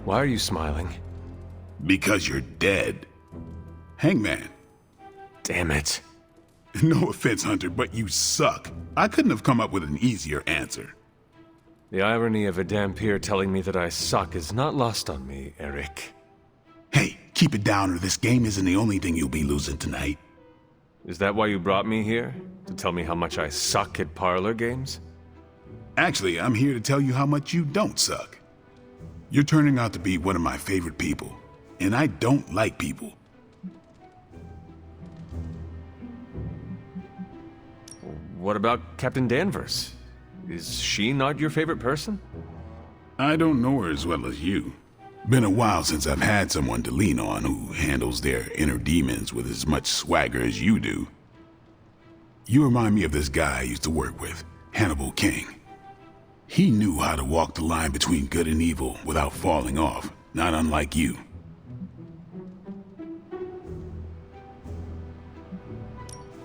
Why are you smiling? Because you're dead. Hangman. Damn it. No offense, Hunter, but you suck. I couldn't have come up with an easier answer. The irony of a Dampier telling me that I suck is not lost on me, Eric. Hey, keep it down or this game isn't the only thing you'll be losing tonight. Is that why you brought me here? To tell me how much I suck at parlor games? Actually, I'm here to tell you how much you don't suck. You're turning out to be one of my favorite people, and I don't like people. What about Captain Danvers? Is she not your favorite person? I don't know her as well as you. Been a while since I've had someone to lean on who handles their inner demons with as much swagger as you do. You remind me of this guy I used to work with, Hannibal King. He knew how to walk the line between good and evil without falling off, not unlike you.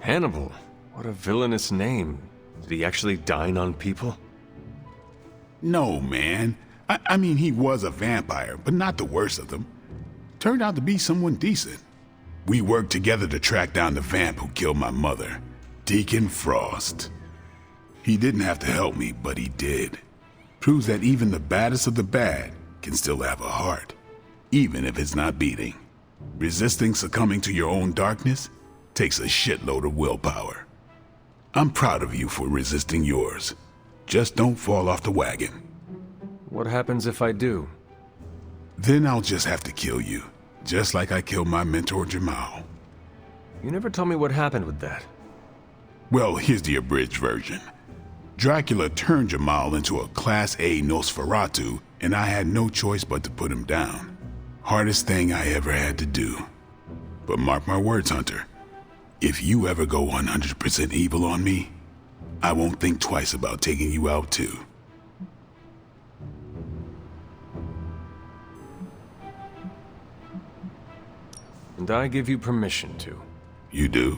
Hannibal? What a villainous name. Did he actually dine on people? No, man. I mean, he was a vampire, but not the worst of them. Turned out to be someone decent. We worked together to track down the vamp who killed my mother, Deacon Frost. He didn't have to help me, but he did. Proves that even the baddest of the bad can still have a heart, even if it's not beating. Resisting succumbing to your own darkness takes a shitload of willpower. I'm proud of you for resisting yours. Just don't fall off the wagon. What happens if I do? Then I'll just have to kill you, just like I killed my mentor Jamal. You never told me what happened with that. Well, here's the abridged version. Dracula turned Jamal into a Class A Nosferatu, and I had no choice but to put him down. Hardest thing I ever had to do. But mark my words, Hunter. If you ever go 100% evil on me, I won't think twice about taking you out too. And I give you permission to. You do?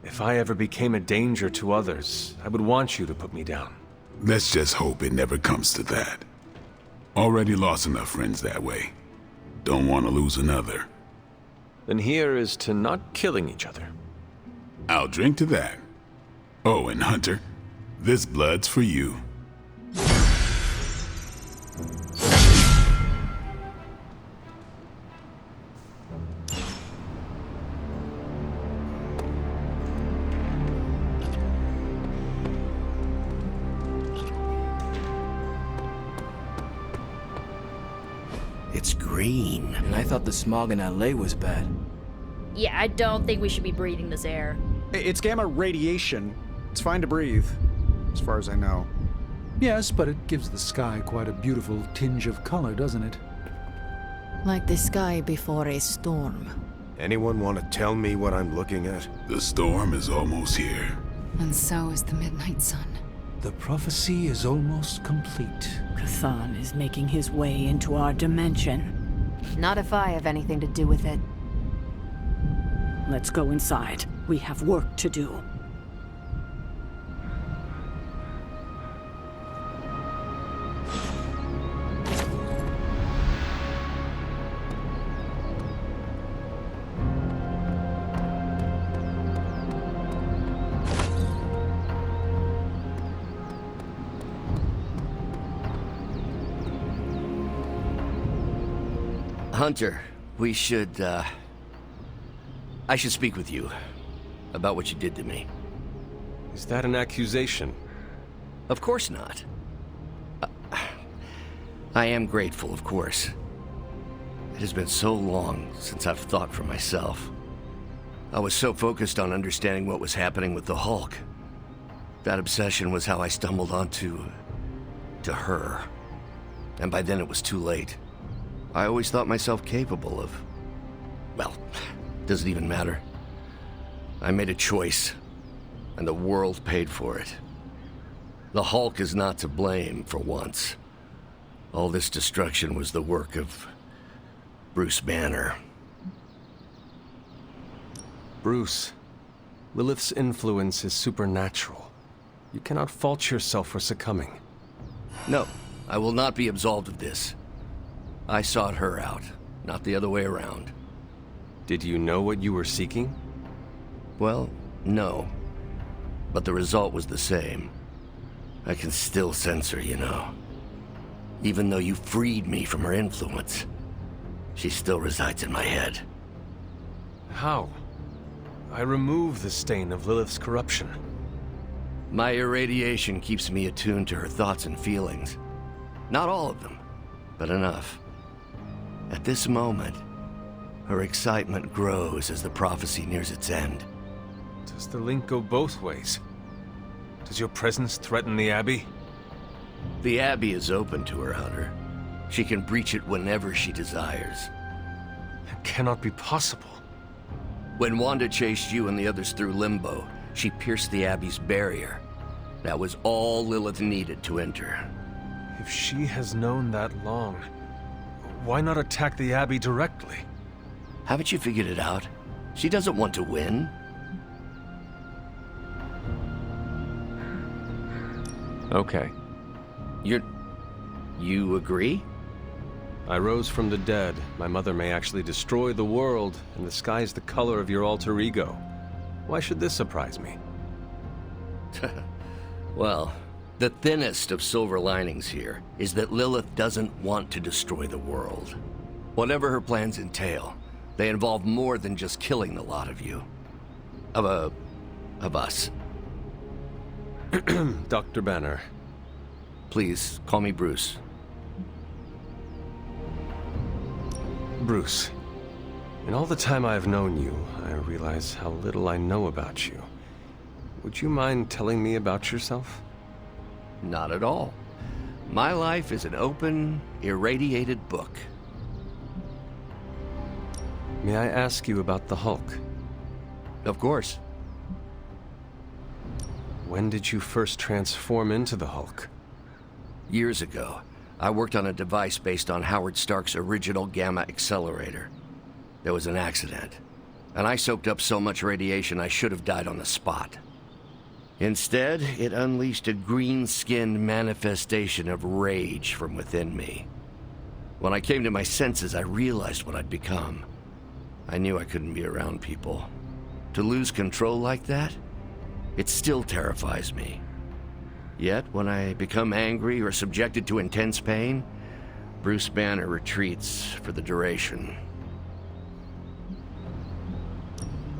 If I ever became a danger to others, I would want you to put me down. Let's just hope it never comes to that. Already lost enough friends that way. Don't want to lose another. Then here is to not killing each other. I'll drink to that. Oh, and Hunter, this blood's for you. It's green. And I thought the smog in LA was bad. Yeah, I don't think we should be breathing this air. It's gamma radiation. It's fine to breathe, as far as I know. Yes, but it gives the sky quite a beautiful tinge of color, doesn't it? Like the sky before a storm. Anyone want to tell me what I'm looking at? The storm is almost here. And so is the midnight sun. The prophecy is almost complete. Cthulhu is making his way into our dimension. Not if I have anything to do with it. Let's go inside. We have work to do. Hunter, we should, I should speak with you about what you did to me. Is that an accusation? Of course not. I am grateful, of course. It has been so long since I've thought for myself. I was so focused on understanding what was happening with the Hulk. That obsession was how I stumbled onto her. And by then it was too late. I always thought myself capable of... well, doesn't even matter. I made a choice, and the world paid for it. The Hulk is not to blame for once. All this destruction was the work of Bruce Banner. Bruce, Lilith's influence is supernatural. You cannot fault yourself for succumbing. No, I will not be absolved of this. I sought her out, not the other way around. Did you know what you were seeking? Well, no. But the result was the same. I can still sense her, you know. Even though you freed me from her influence, she still resides in my head. How? I remove the stain of Lilith's corruption. My irradiation keeps me attuned to her thoughts and feelings. Not all of them, but enough. At this moment, her excitement grows as the prophecy nears its end. Does the link go both ways? Does your presence threaten the Abbey? The Abbey is open to her, Hunter. She can breach it whenever she desires. It cannot be possible. When Wanda chased you and the others through Limbo, she pierced the Abbey's barrier. That was all Lilith needed to enter. If she has known that long, why not attack the Abbey directly? Haven't you figured it out? She doesn't want to win. Okay. You agree? I rose from the dead. My mother may actually destroy the world, and the sky is the color of your alter ego. Why should this surprise me? Well, the thinnest of silver linings here is that Lilith doesn't want to destroy the world. Whatever her plans entail, they involve more than just killing the lot of you. Of us. Dr. Banner. Please, call me Bruce. Bruce, in all the time I've known you, I realize how little I know about you. Would you mind telling me about yourself? Not at all. My life is an open, irradiated book. May I ask you about the Hulk? Of course. When did you first transform into the Hulk? Years ago, I worked on a device based on Howard Stark's original gamma accelerator. There was an accident, and I soaked up so much radiation I should have died on the spot. Instead, it unleashed a green-skinned manifestation of rage from within me. When I came to my senses, I realized what I'd become. I knew I couldn't be around people. To lose control like that, it still terrifies me. Yet, when I become angry or subjected to intense pain, Bruce Banner retreats for the duration.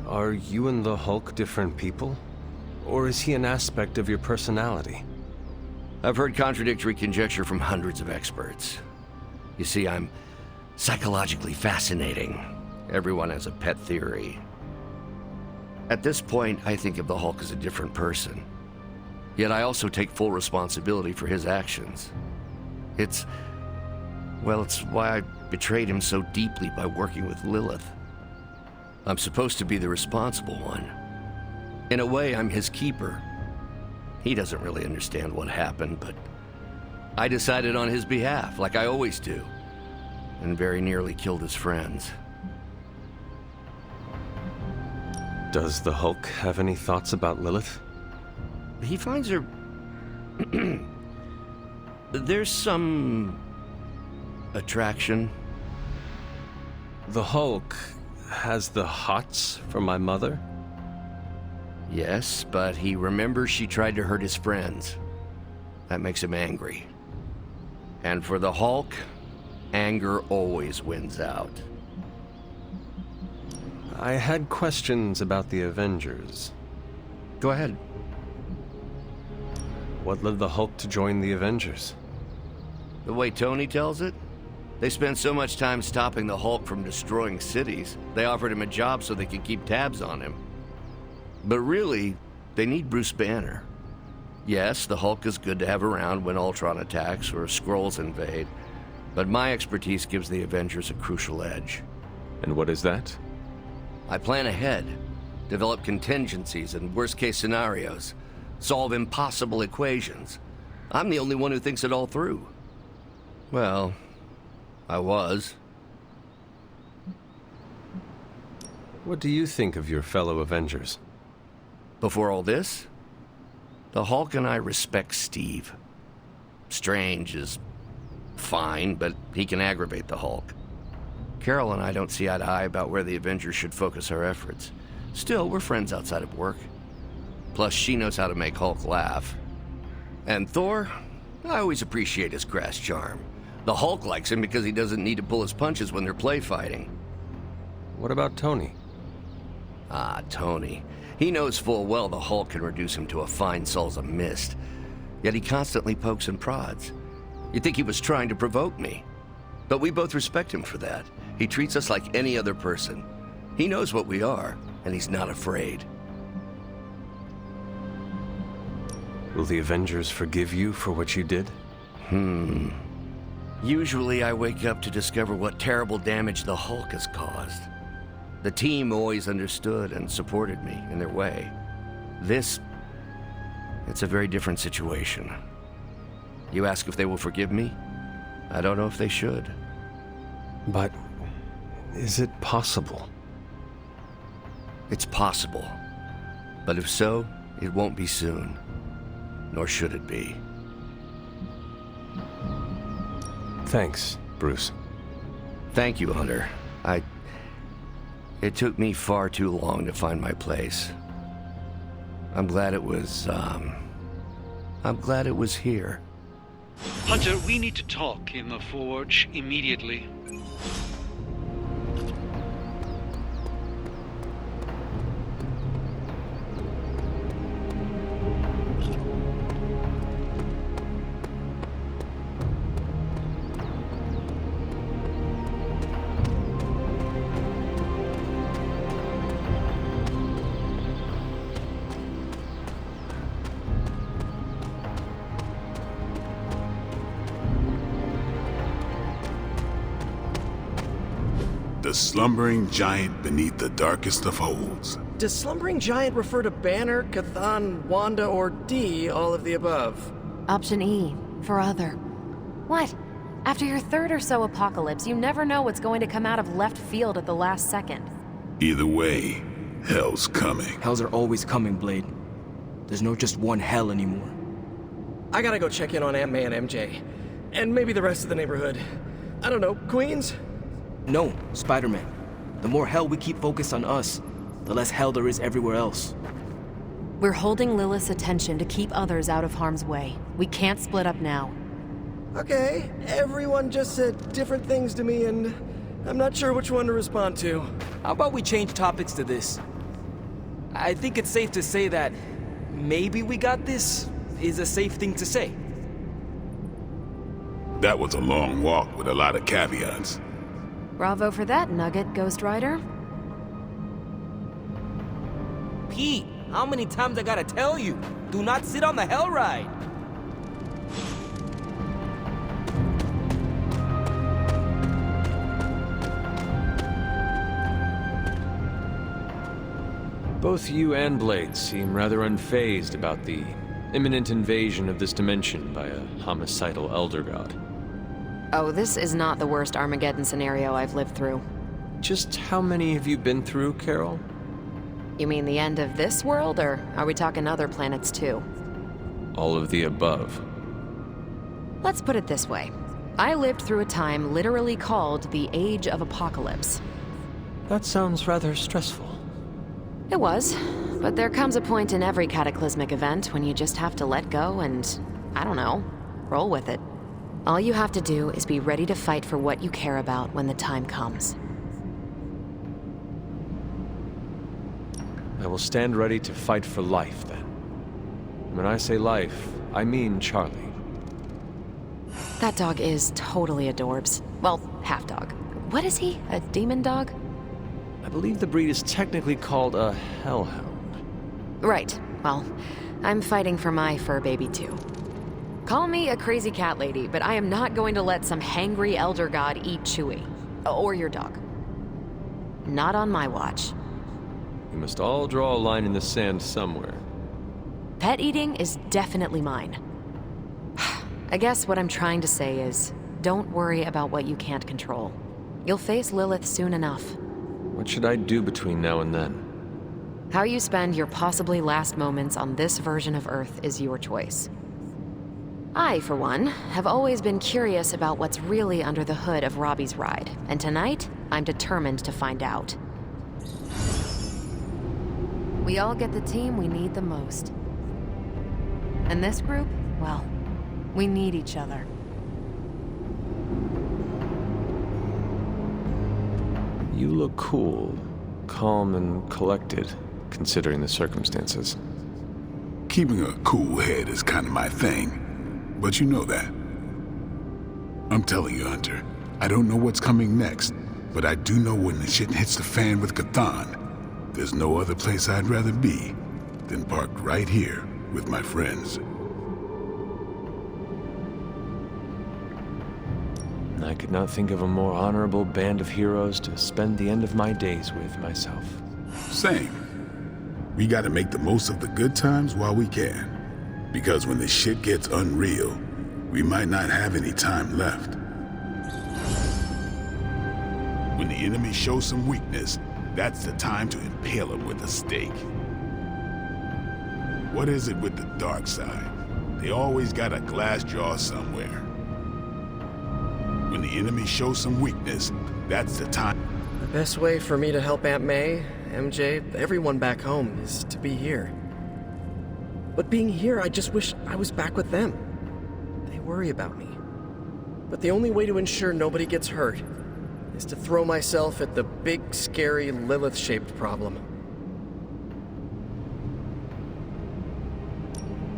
Are you and the Hulk different people? Or is he an aspect of your personality? I've heard contradictory conjecture from hundreds of experts. You see, I'm psychologically fascinating. Everyone has a pet theory. At this point, I think of the Hulk as a different person. Yet I also take full responsibility for his actions. It's why I betrayed him so deeply by working with Lilith. I'm supposed to be the responsible one. In a way, I'm his keeper. He doesn't really understand what happened, but I decided on his behalf, like I always do, and very nearly killed his friends. Does the Hulk have any thoughts about Lilith? He finds her... There's some... attraction. The Hulk has the hots for my mother? Yes, but he remembers she tried to hurt his friends. That makes him angry. And for the Hulk, anger always wins out. I had questions about the Avengers. Go ahead. What led the Hulk to join the Avengers? The way Tony tells it, they spent so much time stopping the Hulk from destroying cities, they offered him a job so they could keep tabs on him. But really, they need Bruce Banner. Yes, the Hulk is good to have around when Ultron attacks or Skrulls invade, but my expertise gives the Avengers a crucial edge. And what is that? I plan ahead, develop contingencies and worst-case scenarios, solve impossible equations. I'm the only one who thinks it all through. Well, I was. What do you think of your fellow Avengers? Before all this, the Hulk and I respect Steve. Strange is fine, but he can aggravate the Hulk. Carol and I don't see eye to eye about where the Avengers should focus our efforts. Still, we're friends outside of work. Plus, she knows how to make Hulk laugh. And Thor? I always appreciate his crass charm. The Hulk likes him because he doesn't need to pull his punches when they're play fighting. What about Tony? Ah, Tony. He knows full well the Hulk can reduce him to a fine souls of mist. Yet he constantly pokes and prods. You'd think he was trying to provoke me. But we both respect him for that. He treats us like any other person. He knows what we are, and he's not afraid. Will the Avengers forgive you for what you did? Usually I wake up to discover what terrible damage the Hulk has caused. The team always understood and supported me in their way. It's a very different situation. You ask if they will forgive me? I don't know if they should. But is it possible? It's possible. But if so, it won't be soon. Nor should it be. Thanks, Bruce. Thank you, Hunter. It took me far too long to find my place. I'm glad it was here. Hunter, we need to talk in the forge immediately. The slumbering giant beneath the darkest of holds. Does slumbering giant refer to Banner, Cathan, Wanda, or D, all of the above? Option E, for other. What? After your third or so apocalypse, you never know what's going to come out of left field at the last second. Either way, hell's coming. Hells are always coming, Blade. There's no just one hell anymore. I gotta go check in on Aunt May and MJ. And maybe the rest of the neighborhood. I don't know, Queens? No, Spider-Man. The more hell we keep focused on us, the less hell there is everywhere else. We're holding Lilith's attention to keep others out of harm's way. We can't split up now. Okay, everyone just said different things to me and I'm not sure which one to respond to. How about we change topics to this? I think it's safe to say that maybe we got this is a safe thing to say. That was a long walk with a lot of caveats. Bravo for that nugget, Ghost Rider. Pete, how many times I gotta tell you? Do not sit on the hell ride! Both you and Blade seem rather unfazed about the imminent invasion of this dimension by a homicidal elder god. Oh, this is not the worst Armageddon scenario I've lived through. Just how many have you been through, Carol? You mean the end of this world, or are we talking other planets too? All of the above. Let's put it this way. I lived through a time literally called the Age of Apocalypse. That sounds rather stressful. It was, but there comes a point in every cataclysmic event when you just have to let go and, I don't know, roll with it. All you have to do is be ready to fight for what you care about when the time comes. I will stand ready to fight for life, then. When I say life, I mean Charlie. That dog is totally adorbs. Well, half dog. What is he? A demon dog? I believe the breed is technically called a hellhound. Right. Well, I'm fighting for my fur baby too. Call me a crazy cat lady, but I am not going to let some hangry elder god eat Chewie. Or your dog. Not on my watch. We must all draw a line in the sand somewhere. Pet eating is definitely mine. I guess what I'm trying to say is, don't worry about what you can't control. You'll face Lilith soon enough. What should I do between now and then? How you spend your possibly last moments on this version of Earth is your choice. I, for one, have always been curious about what's really under the hood of Robbie's ride, and tonight, I'm determined to find out. We all get the team we need the most. And this group, well, we need each other. You look cool, calm and collected, considering the circumstances. Keeping a cool head is kind of my thing, but you know that. I'm telling you, Hunter, I don't know what's coming next, but I do know when the shit hits the fan with Cthon, there's no other place I'd rather be than parked right here with my friends. I could not think of a more honorable band of heroes to spend the end of my days with myself. Same. We gotta make the most of the good times while we can. Because when the shit gets unreal, we might not have any time left. When the enemy shows some weakness, that's the time to impale them with a stake. What is it with the dark side? They always got a glass jaw somewhere. When the enemy shows some weakness, that's the time. The best way for me to help Aunt May, MJ, everyone back home is to be here. But being here, I just wish I was back with them. They worry about me. But the only way to ensure nobody gets hurt is to throw myself at the big, scary, Lilith-shaped problem.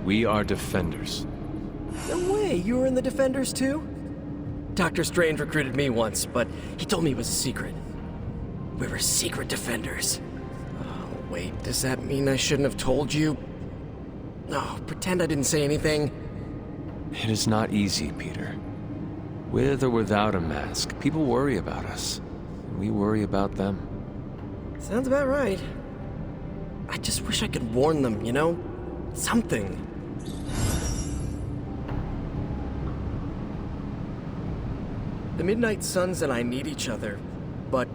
We are defenders. No way, you were in the Defenders too? Dr. Strange recruited me once, but he told me it was a secret. We were secret defenders. Oh, wait, does that mean I shouldn't have told you? Oh, pretend I didn't say anything. It is not easy, Peter. With or without a mask, people worry about us. And we worry about them. Sounds about right. I just wish I could warn them, you know? Something. The Midnight Suns and I need each other, but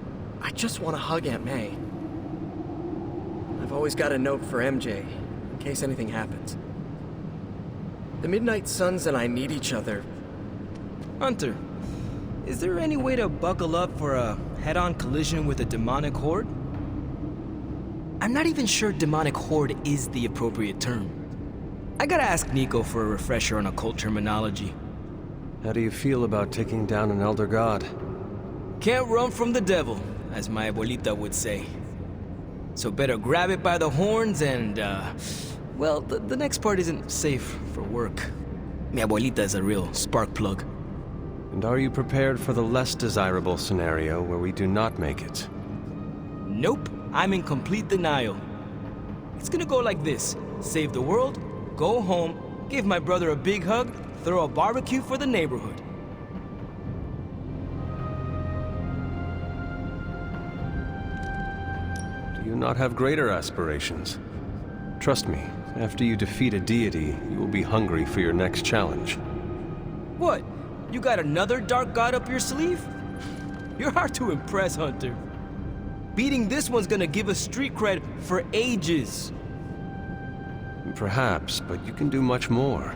I just want to hug Aunt May. I've always got a note for MJ, in case anything happens. The Midnight Suns and I need each other. Hunter, is there any way to buckle up for a head-on collision with a demonic horde? I'm not even sure demonic horde is the appropriate term. I gotta ask Nico for a refresher on occult terminology. How do you feel about taking down an elder god? Can't run from the devil, as my abuelita would say. So better grab it by the horns and, well, the next part isn't safe for work. Mi abuelita is a real spark plug. And are you prepared for the less desirable scenario where we do not make it? Nope, I'm in complete denial. It's gonna go like this. Save the world, go home, give my brother a big hug, throw a barbecue for the neighborhood. Do you not have greater aspirations? Trust me, after you defeat a deity, you will be hungry for your next challenge. What? You got another dark god up your sleeve? You're hard to impress, Hunter. Beating this one's gonna give us street cred for ages. Perhaps, but you can do much more.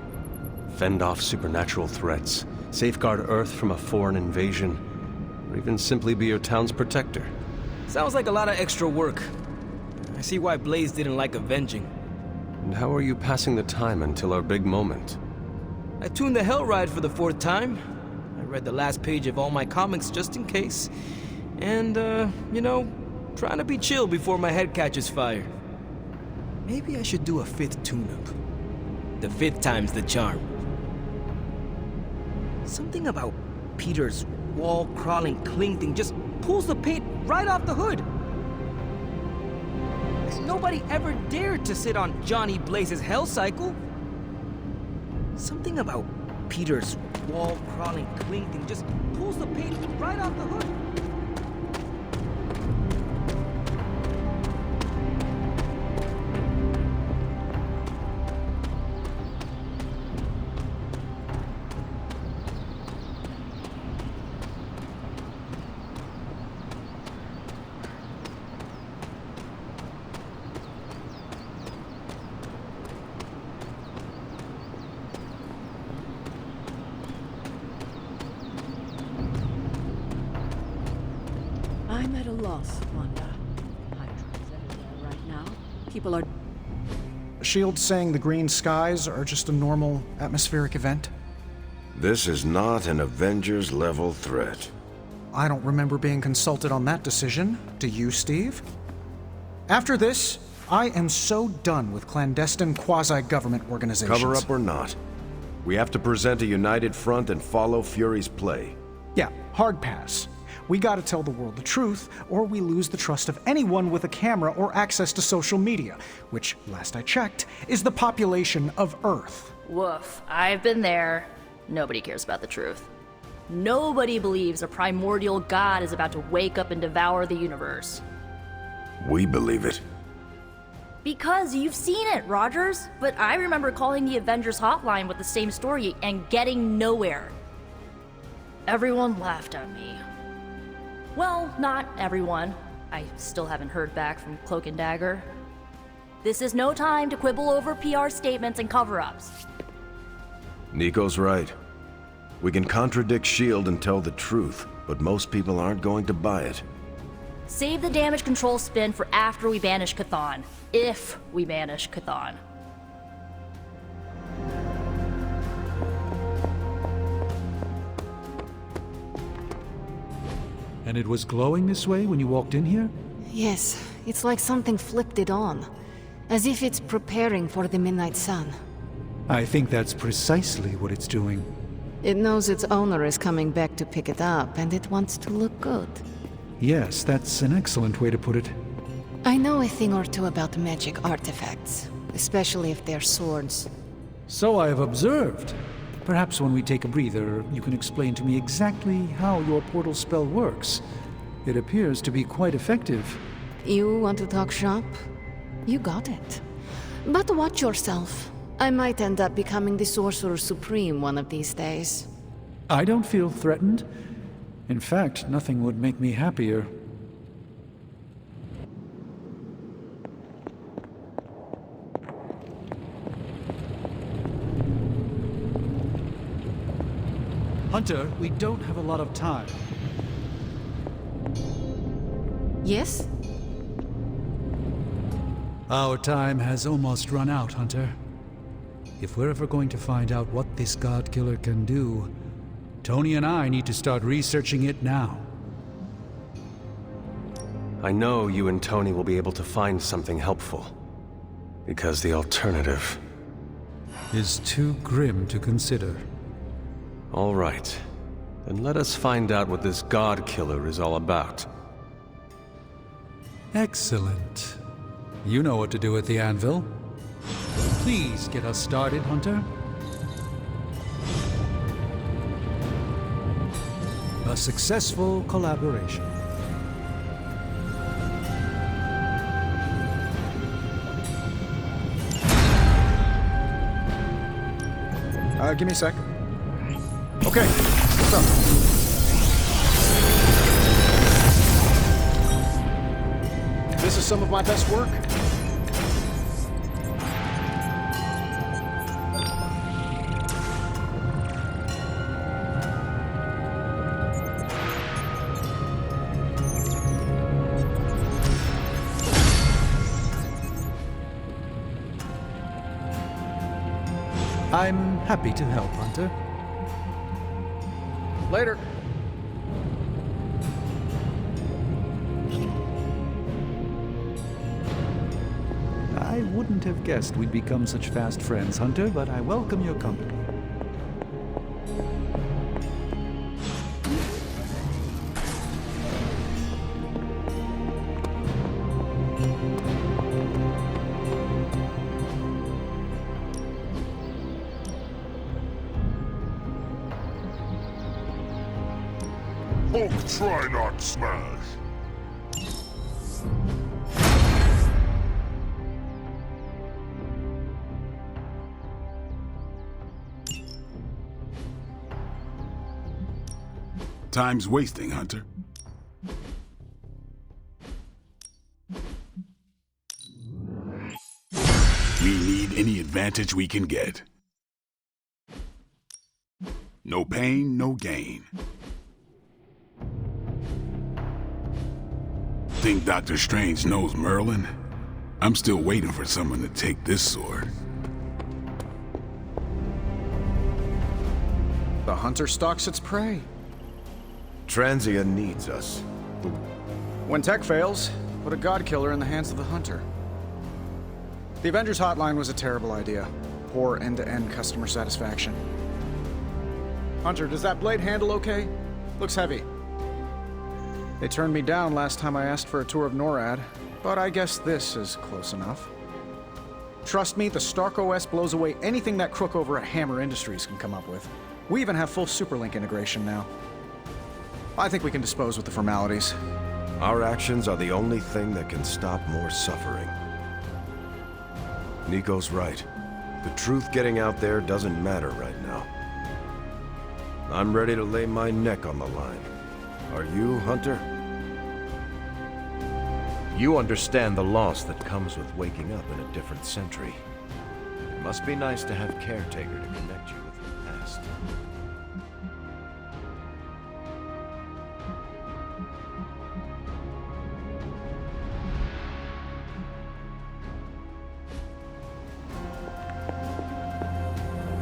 Fend off supernatural threats, safeguard Earth from a foreign invasion, or even simply be your town's protector. Sounds like a lot of extra work. I see why Blaze didn't like avenging. And how are you passing the time until our big moment? I tuned the Hell Ride for the 4th time. I read the last page of all my comics just in case. And, you know, trying to be chill before my head catches fire. Maybe I should do a 5th tune-up. The 5th time's the charm. Something about Peter's wall-crawling cling thing just pulls the paint right off the hood. Nobody ever dared to sit on Johnny Blaze's Hell Cycle. Something about Peter's wall-crawling cling thing just pulls the paint right off the hood. I'm at a loss, Wanda. Hydra's everywhere right now. People are... Shield's saying the green skies are just a normal atmospheric event? This is not an Avengers-level threat. I don't remember being consulted on that decision. Do you, Steve? After this, I am so done with clandestine quasi-government organizations. Cover up or not, we have to present a united front and follow Fury's play. Yeah, hard pass. We gotta tell the world the truth, or we lose the trust of anyone with a camera or access to social media, which, last I checked, is the population of Earth. Woof. I've been there. Nobody cares about the truth. Nobody believes a primordial god is about to wake up and devour the universe. We believe it. Because you've seen it, Rogers. But I remember calling the Avengers hotline with the same story and getting nowhere. Everyone laughed at me. Well, not everyone. I still haven't heard back from Cloak and Dagger. This is no time to quibble over PR statements and cover-ups. Nico's right. We can contradict S.H.I.E.L.D. and tell the truth, but most people aren't going to buy it. Save the damage control spin for after we banish Chthon. If we banish Chthon. And it was glowing this way when you walked in here? Yes, it's like something flipped it on. As if it's preparing for the midnight sun. I think that's precisely what it's doing. It knows its owner is coming back to pick it up, and it wants to look good. Yes, that's an excellent way to put it. I know a thing or two about magic artifacts, especially if they're swords. So I have observed. Perhaps when we take a breather, you can explain to me exactly how your portal spell works. It appears to be quite effective. You want to talk shop? You got it. But watch yourself. I might end up becoming the Sorcerer Supreme one of these days. I don't feel threatened. In fact, nothing would make me happier. Hunter, we don't have a lot of time. Yes? Our time has almost run out, Hunter. If we're ever going to find out what this God Killer can do, Tony and I need to start researching it now. I know you and Tony will be able to find something helpful. Because the alternative is too grim to consider. All right. Then let us find out what this God Killer is all about. Excellent. You know what to do at the anvil. Please get us started, Hunter. A successful collaboration. Give me a sec. Okay, what's up? This is some of my best work. I'm happy to help, Hunter. Later. I wouldn't have guessed we'd become such fast friends, Hunter, but I welcome your company. Hulk, try not smash. Time's wasting, Hunter. We need any advantage we can get. No pain, no gain. think Doctor Strange knows Merlin? I'm still waiting for someone to take this sword. The hunter stalks its prey. Transia needs us. When tech fails, put a god killer in the hands of the hunter. The Avengers hotline was a terrible idea. Poor end-to-end customer satisfaction. Hunter, does that blade handle okay? Looks heavy. They turned me down last time I asked for a tour of NORAD, but I guess this is close enough. Trust me, the Stark OS blows away anything that crook over at Hammer Industries can come up with. We even have full Superlink integration now. I think we can dispose with the formalities. Our actions are the only thing that can stop more suffering. Nico's right. The truth getting out there doesn't matter right now. I'm ready to lay my neck on the line. Are you, Hunter? You understand the loss that comes with waking up in a different century. It must be nice to have Caretaker to connect you with the past.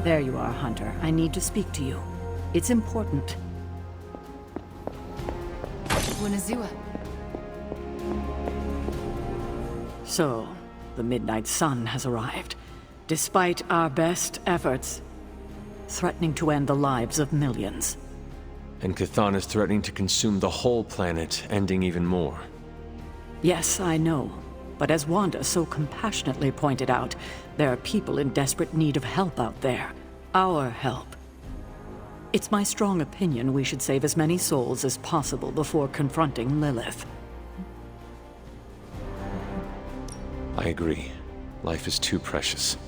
There you are, Hunter. I need to speak to you. It's important. Buenazua. So, the Midnight Sun has arrived. Despite our best efforts, threatening to end the lives of millions. And Chthon is threatening to consume the whole planet, ending even more. Yes, I know. But as Wanda so compassionately pointed out, there are people in desperate need of help out there. Our help. It's my strong opinion we should save as many souls as possible before confronting Lilith. I agree. Life is too precious.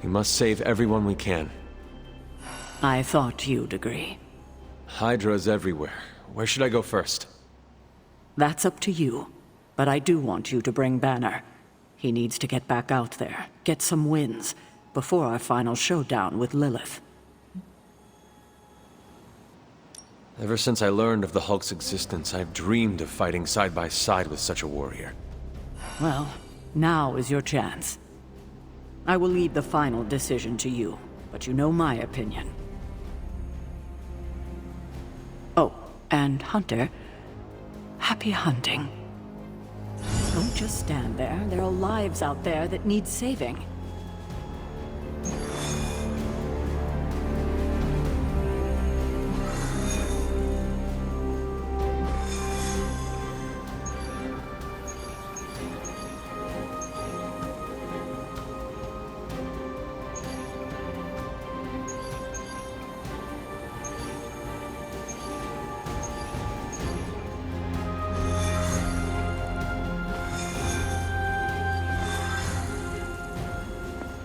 We must save everyone we can. I thought you'd agree. Hydra's everywhere. Where should I go first? That's up to you. But I do want you to bring Banner. He needs to get back out there, get some wins, before our final showdown with Lilith. Ever since I learned of the Hulk's existence, I've dreamed of fighting side by side with such a warrior. Well, now is your chance. I will leave the final decision to you, but you know my opinion. Oh, and Hunter, happy hunting. Don't just stand there. There are lives out there that need saving.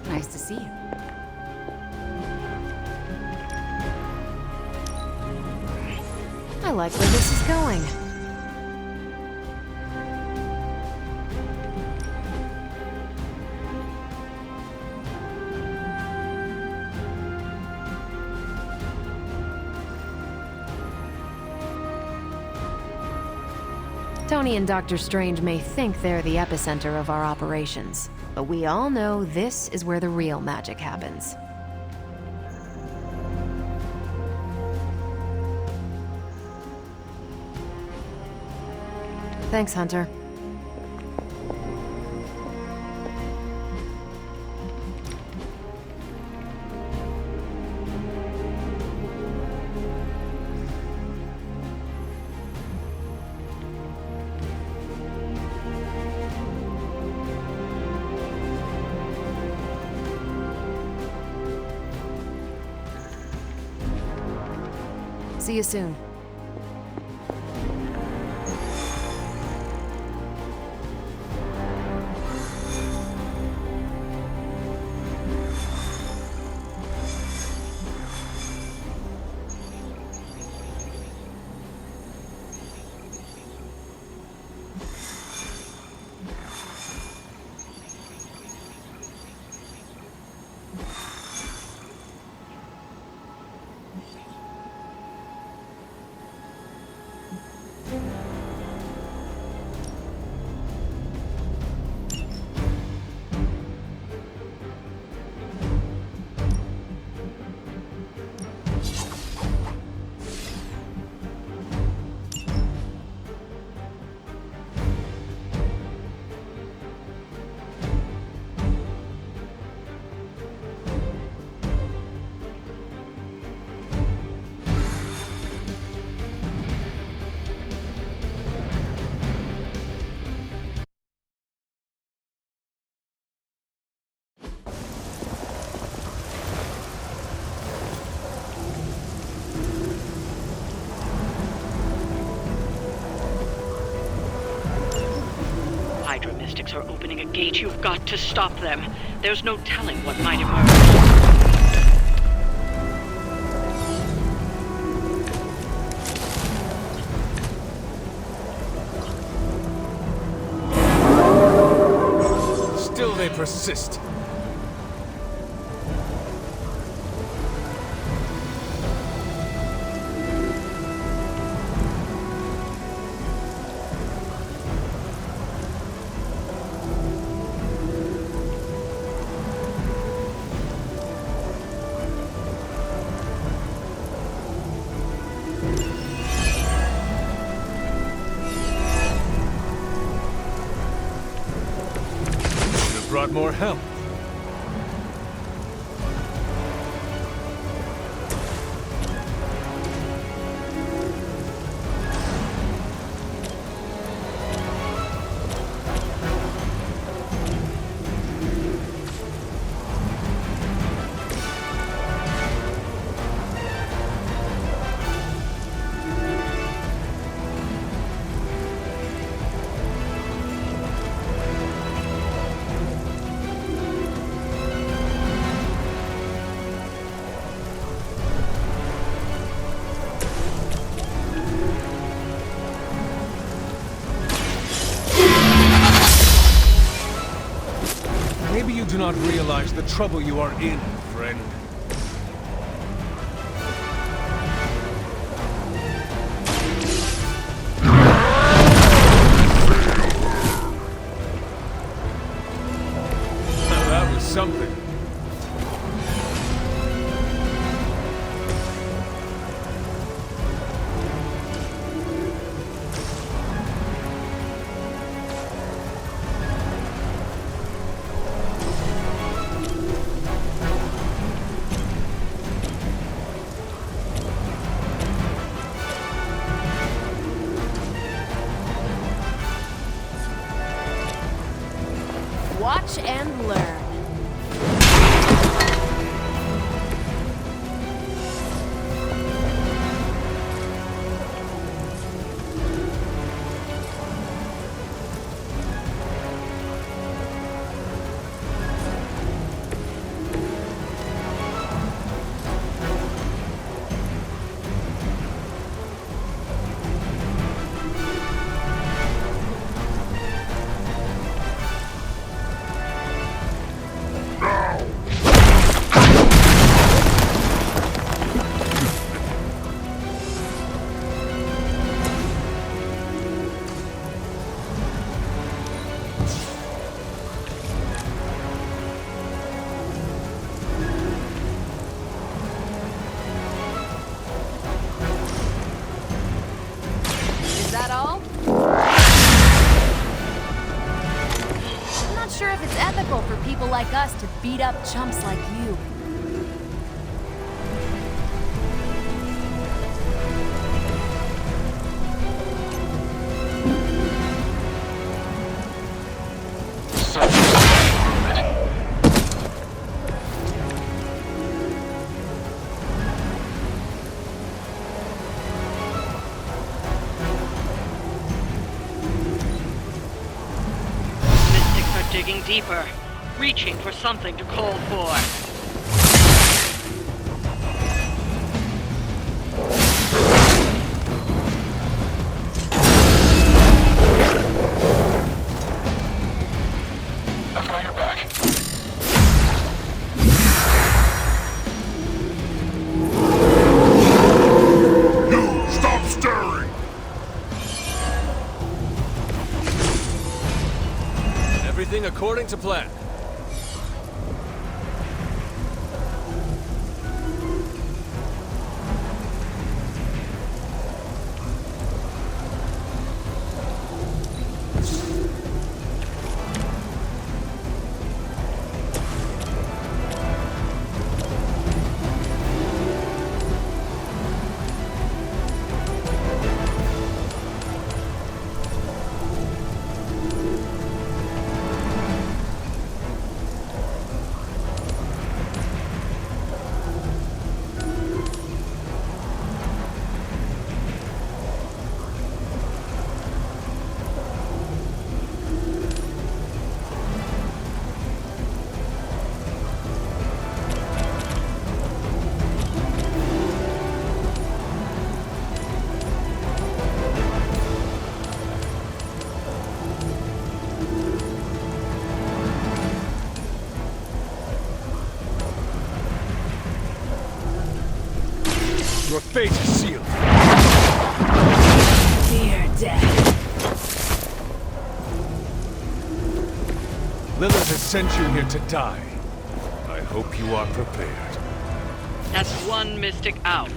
Nice to see you. I like where this is going. Tony and Dr. Strange may think they're the epicenter of our operations, but we all know this is where the real magic happens. Thanks, Hunter. See you soon. Hulks are opening a gate. You've got to stop them. There's no telling what might emerge. Still they persist. Brought more help. Maybe you do not realize the trouble you are in, friend. Now that was something. Watch and learn. Sure if it's ethical for people like us to beat up chumps like you. Digging deeper, reaching for something to call for. I've got your back. You stop stirring! Everything according to plan. fate is sealed. Fear death. Lilith has sent you here to die. I hope you are prepared. That's one mystic out.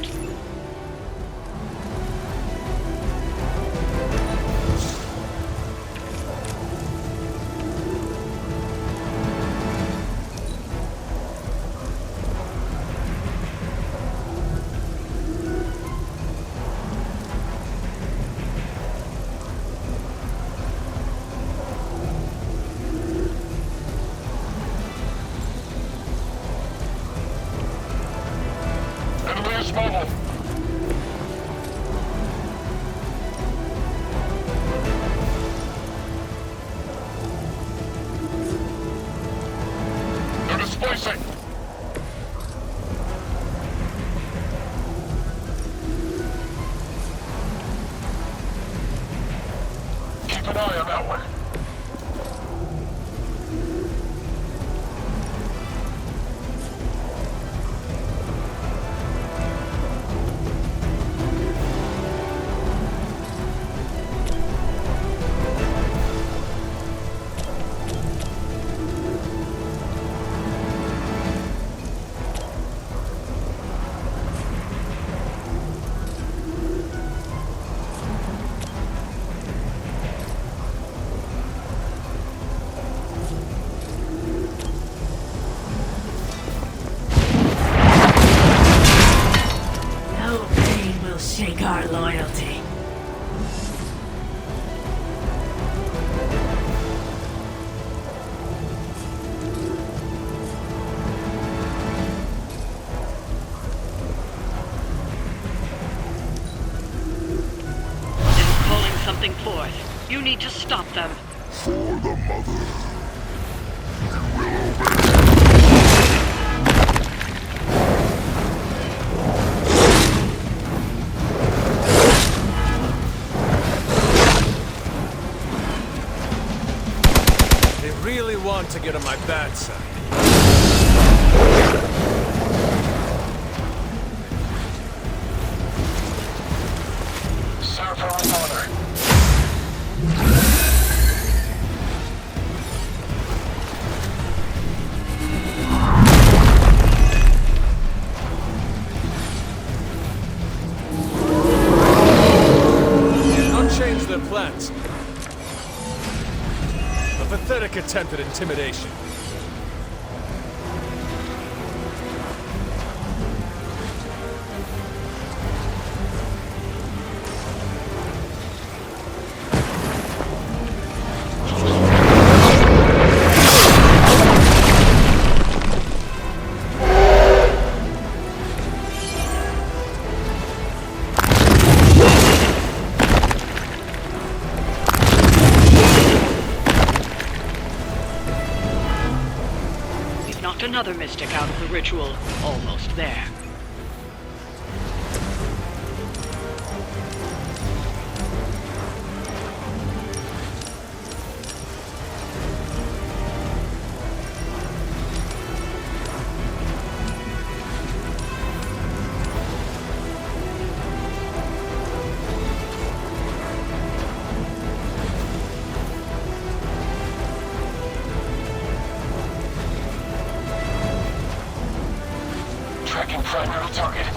Shake our loyalty. It's calling something forth. You need to stop them. For the mother. Want to get on my bad side. Sir, for my honor. Don't change their plans. A pathetic attempt at intimidation. Another mystic out of the ritual. Almost there. Tracking primary target.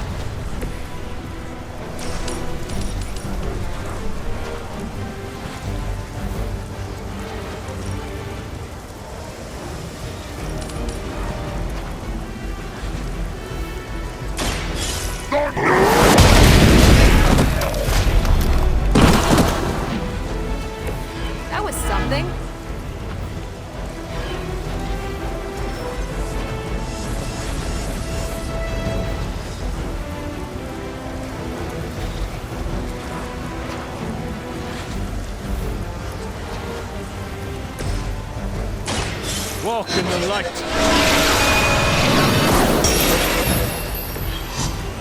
That was something. Walk in the light.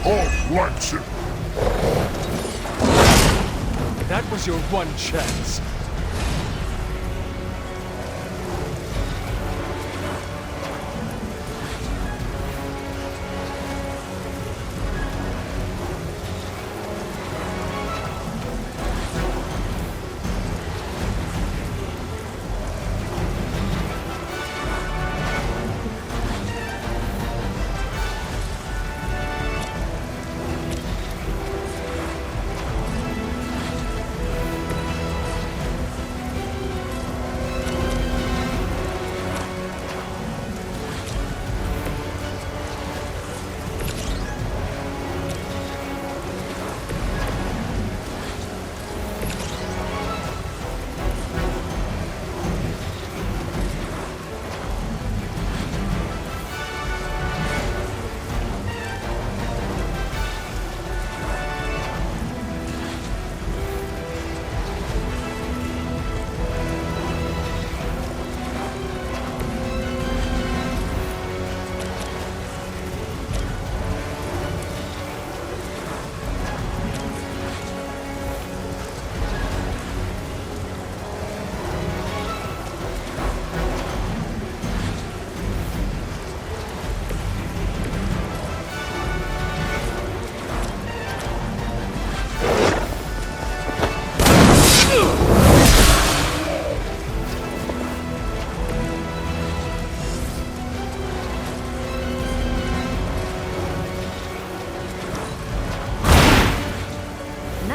Oh, flagship. That was your one chance.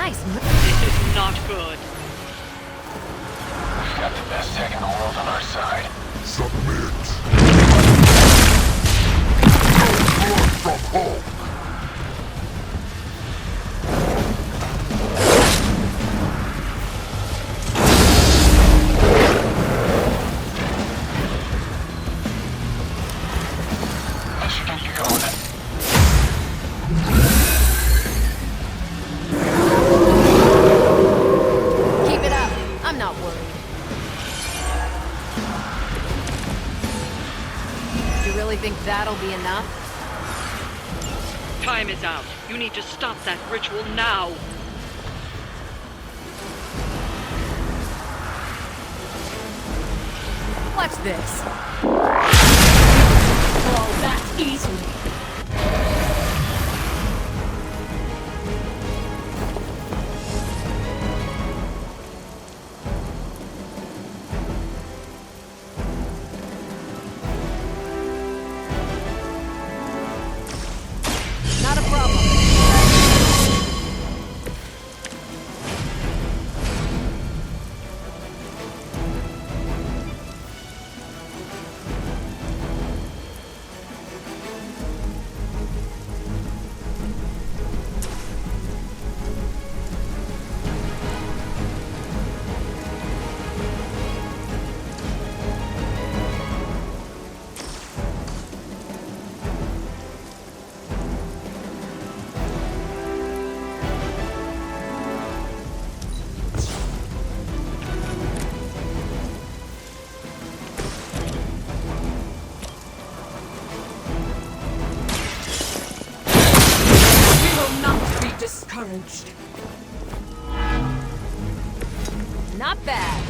Nice. This is not good. We've got the best tech in the world on our side. Submit. Blood from Hulk. I should get you going. Keep it up. I'm not worried. You really think that'll be enough? Time is out. You need to stop that ritual now. Watch this. Oh, that's easily. Not a problem. Discouraged. Not bad.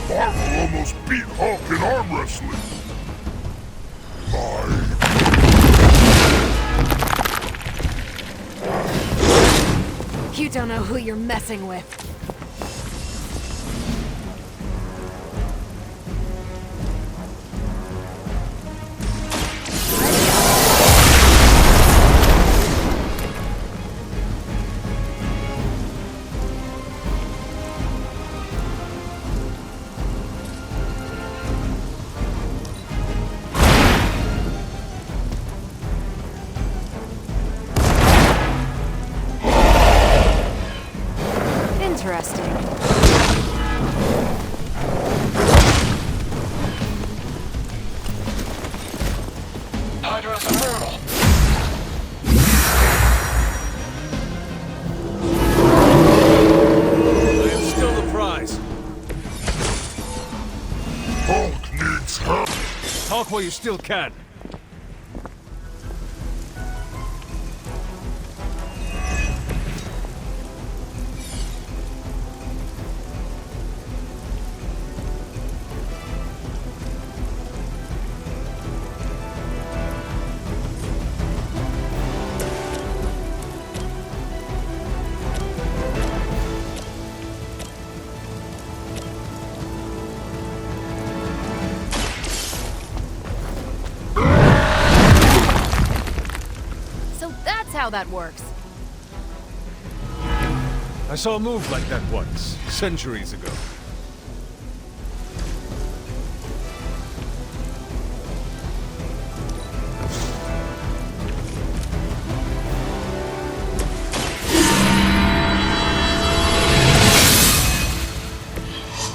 Marvel almost beat Hulk in arm wrestling. You don't know who you're messing with. Interesting. Hydra's immortal. I am still the prize. Hulk needs help. Talk while you still can. How that works. I saw a move like that once, centuries ago.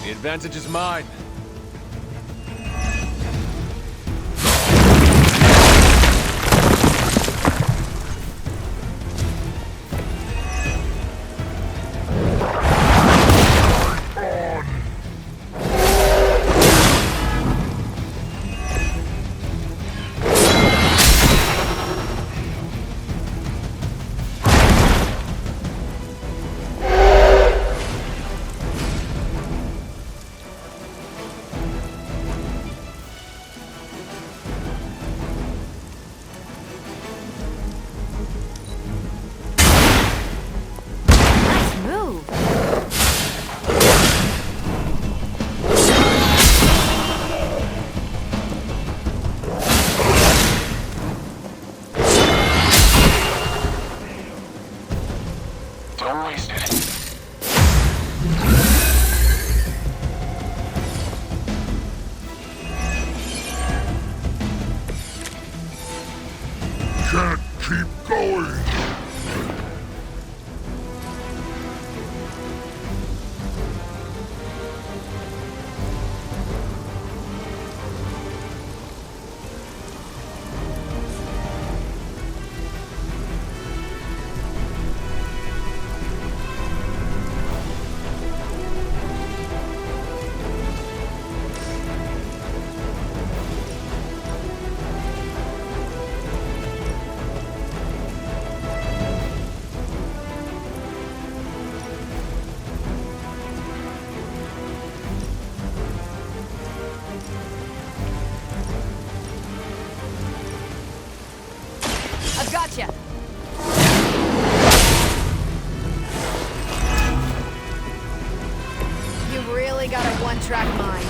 The advantage is mine. Gotcha! You've really got a one-track mind.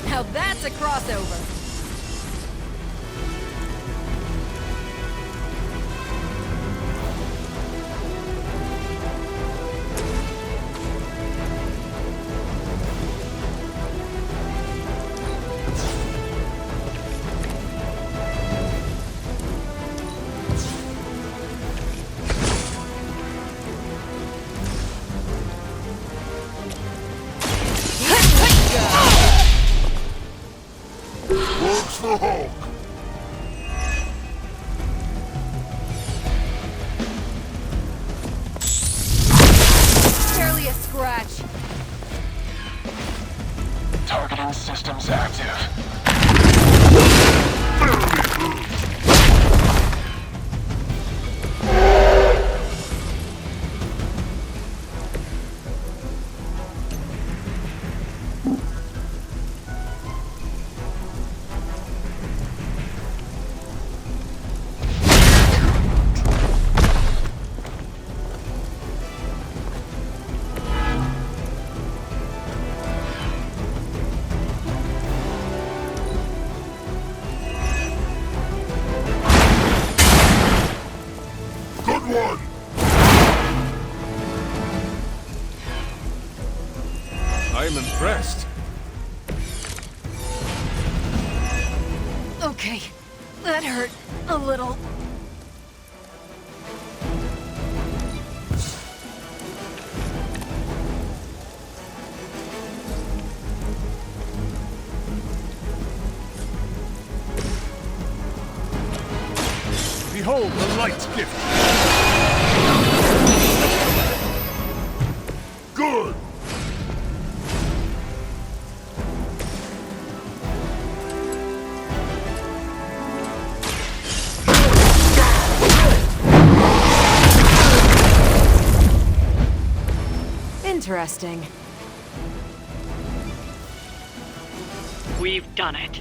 Now that's a crossover. Works the Hulk! Barely a scratch. Targeting systems active. Good one! I am impressed. Okay, that hurt a little. Behold the light's gift. Good! Interesting. We've done it.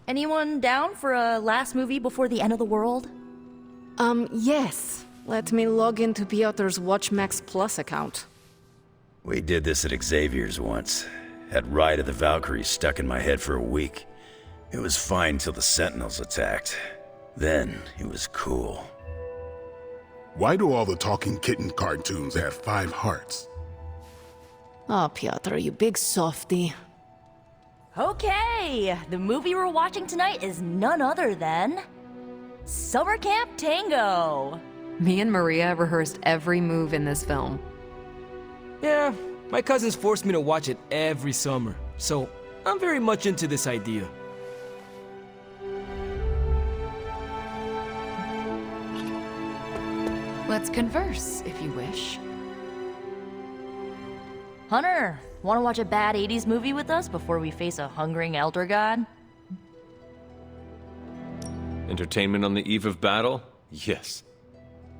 Anyone down for a last movie before the end of the world? Yes. Let me log into Piotr's WatchMax Plus account. We did this at Xavier's once. Had Ride of the Valkyries stuck in my head for a week. It was fine till the Sentinels attacked. Then, it was cool. Why do all the talking kitten cartoons have 5 hearts? Oh, Piotr, you big softy. Okay, the movie we're watching tonight is none other than Summer Camp Tango. Me and Maria rehearsed every move in this film. Yeah, my cousins forced me to watch it every summer, so I'm very much into this idea. Let's converse, if you wish. Hunter, want to watch a bad 80s movie with us before we face a hungering elder god? Entertainment on the eve of battle? Yes.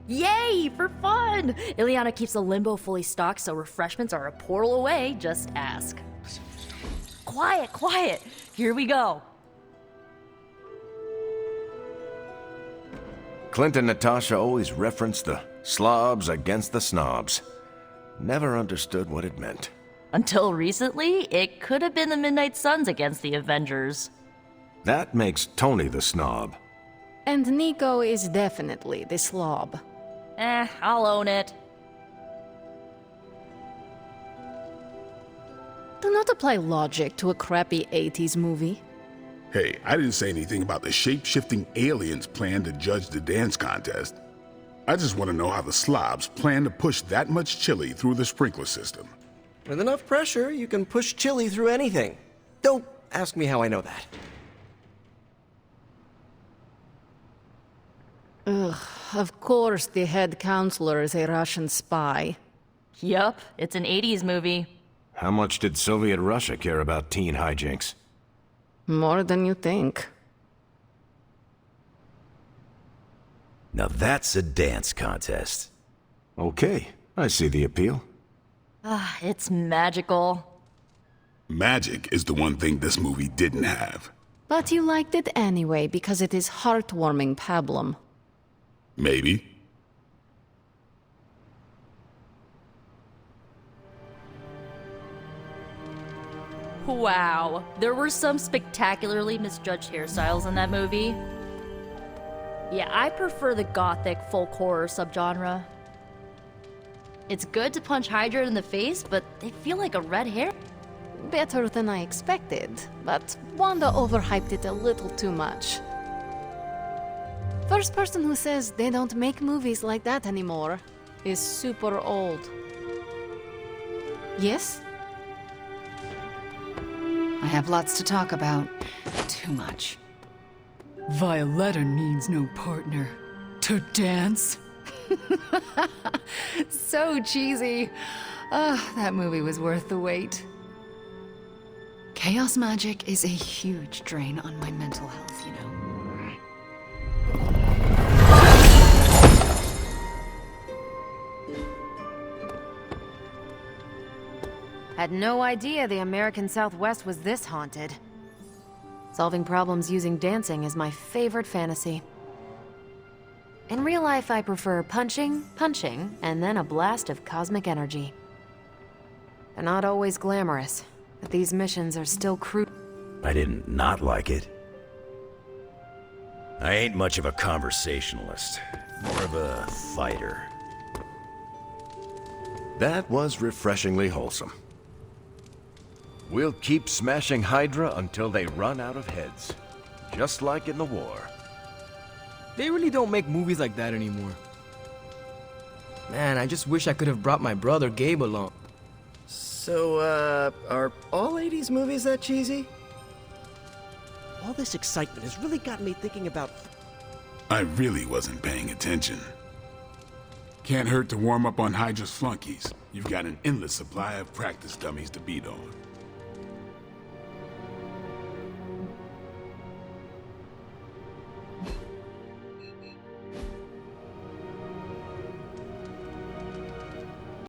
Yay, for fun! Ileana keeps the limbo fully stocked, so refreshments are a portal away, just ask. Quiet, quiet! Here we go. Clint and Natasha always referenced the slobs against the snobs. Never understood what it meant. Until recently, it could have been the Midnight Suns against the Avengers. That makes Tony the snob. And Nico is definitely the slob. I'll own it. Do not apply logic to a crappy 80s movie. Hey, I didn't say anything about the shape-shifting aliens plan to judge the dance contest. I just want to know how the slobs plan to push that much chili through the sprinkler system. With enough pressure, you can push chili through anything. Don't ask me how I know that. Ugh, of course the head counselor is a Russian spy. Yup, it's an 80s movie. How much did Soviet Russia care about teen hijinks? More than you think. Now that's a dance contest. Okay, I see the appeal. It's magical. Magic is the one thing this movie didn't have. But you liked it anyway because it is heartwarming pablum. Maybe. Wow, there were some spectacularly misjudged hairstyles in that movie. Yeah, I prefer the gothic folk horror subgenre. It's good to punch Hydra in the face, but they feel like a red hair. Better than I expected, but Wanda overhyped it a little too much. First person who says they don't make movies like that anymore is super old. Yes? I have lots to talk about. Too much. Violetta needs no partner. To dance? So cheesy. That movie was worth the wait. Chaos magic is a huge drain on my mental health, you know. Had no idea the American Southwest was this haunted. Solving problems using dancing is my favorite fantasy. In real life, I prefer punching, and then a blast of cosmic energy. They're not always glamorous, but these missions are still crucial. I didn't not like it. I ain't much of a conversationalist, more of a fighter. That was refreshingly wholesome. We'll keep smashing Hydra until they run out of heads. Just like in the war. They really don't make movies like that anymore. Man, I just wish I could have brought my brother Gabe along. So, are all 80s movies that cheesy? All this excitement has really got me thinking about... I really wasn't paying attention. Can't hurt to warm up on Hydra's flunkies. You've got an endless supply of practice dummies to beat on.